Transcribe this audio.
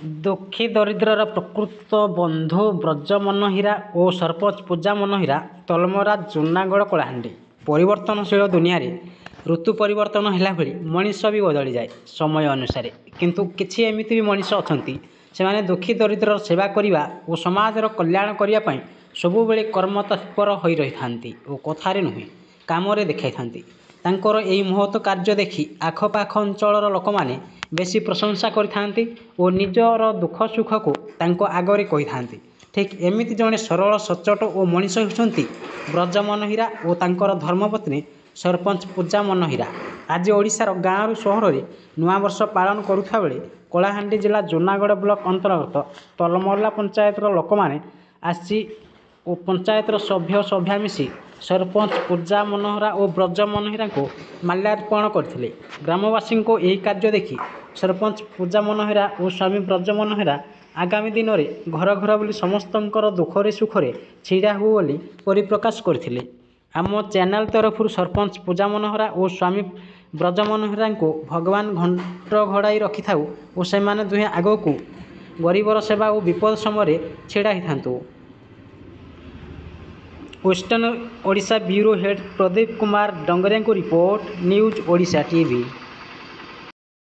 ଦୁଃଖୀ ଦରିଦ୍ରର ପ୍ରକୃତ ବନ୍ଧୁ ବ୍ରଜମନହୀରା ଓ ସରପଞ୍ଚ ପୂଜା ମନହୀରା ତଲମରା ଜୁନାଗଡ଼ କଳାହାଣ୍ଡି। ପରିବର୍ତ୍ତନଶୀଳ ଦୁନିଆରେ ଋତୁ ପରିବର୍ତ୍ତନ ହେଲା ଭଳି ମଣିଷ ବି ବଦଳିଯାଏ ସମୟ ଅନୁସାରେ। କିନ୍ତୁ କିଛି ଏମିତି ବି ମଣିଷ ଅଛନ୍ତି, ସେମାନେ ଦୁଃଖୀ ଦରିଦ୍ରର ସେବା କରିବା ଓ ସମାଜର କଲ୍ୟାଣ କରିବା ପାଇଁ ସବୁବେଳେ କର୍ମତତ୍ପର ହୋଇ ରହିଥାନ୍ତି ଓ କଥାରେ ନୁହେଁ କାମରେ ଦେଖାଇଥାନ୍ତି। ତାଙ୍କର ଏହି ମହତ୍ କାର୍ଯ୍ୟ ଦେଖି ଆଖପାଖ ଅଞ୍ଚଳର ଲୋକମାନେ ବେଶୀ ପ୍ରଶଂସା କରିଥାନ୍ତି ଓ ନିଜର ଦୁଃଖ ସୁଖକୁ ତାଙ୍କ ଆଗରେ କହିଥାନ୍ତି। ଠିକ୍ ଏମିତି ଜଣେ ସରଳ ସଚ୍ଚୋଟ ଓ ମଣିଷ ହେଉଛନ୍ତି ବ୍ରଜମନହୀରା ଓ ତାଙ୍କର ଧର୍ମପତ୍ନୀ ସରପଞ୍ଚ ପୂଜା ମନହୀରା। ଆଜି ଓଡ଼ିଶାର ଗାଁରୁ ସହରରେ ନୂଆବର୍ଷ ପାଳନ କରୁଥିବା ବେଳେ କଳାହାଣ୍ଡି ଜିଲ୍ଲା ଜୁନାଗଡ଼ ବ୍ଲକ ଅନ୍ତର୍ଗତ ତଲମଲା ପଞ୍ଚାୟତର ଲୋକମାନେ ଆସି ଓ ପଞ୍ଚାୟତର ସଭ୍ୟ ସଭ୍ୟା ମିଶି ସରପଞ୍ଚ ପୂଜା ମନହୀରା ଓ ବ୍ରଜ ମନହୀରାଙ୍କୁ ମାଲ୍ୟାର୍ପଣ କରିଥିଲେ। ଗ୍ରାମବାସୀଙ୍କ ଏହି କାର୍ଯ୍ୟ ଦେଖି ସରପଞ୍ଚ ପୂଜା ମନହୀରା ଓ ସ୍ୱାମୀ ବ୍ରଜ ମନହୀରା ଆଗାମୀ ଦିନରେ ଘର ଘର ବୁଲି ସମସ୍ତଙ୍କର ଦୁଃଖରେ ସୁଖରେ ଛିଡ଼ା ହେବୁ ବୋଲି ପରିପ୍ରକାଶ କରିଥିଲେ। ଆମ ଚ୍ୟାନେଲ ତରଫରୁ ସରପଞ୍ଚ ପୂଜା ମନହୀରା ଓ ସ୍ୱାମୀ ବ୍ରଜ ମନହୀରାଙ୍କୁ ଭଗବାନ ଘଣ୍ଟ ଘୋଡ଼ାଇ ରଖିଥାଉ ଓ ସେମାନେ ଦୁହେଁ ଆଗକୁ ଗରିବର ସେବା ଓ ବିପଦ ସମୟରେ ଛିଡ଼ା ହୋଇଥାନ୍ତୁ। Western Odisha bureau head Pradeep Kumar ଡଙ୍ଗରିଆଙ୍କ ରିପୋର୍ଟ, ନ୍ୟୁଜ୍ ଓଡ଼ିଶା ଟିଭି।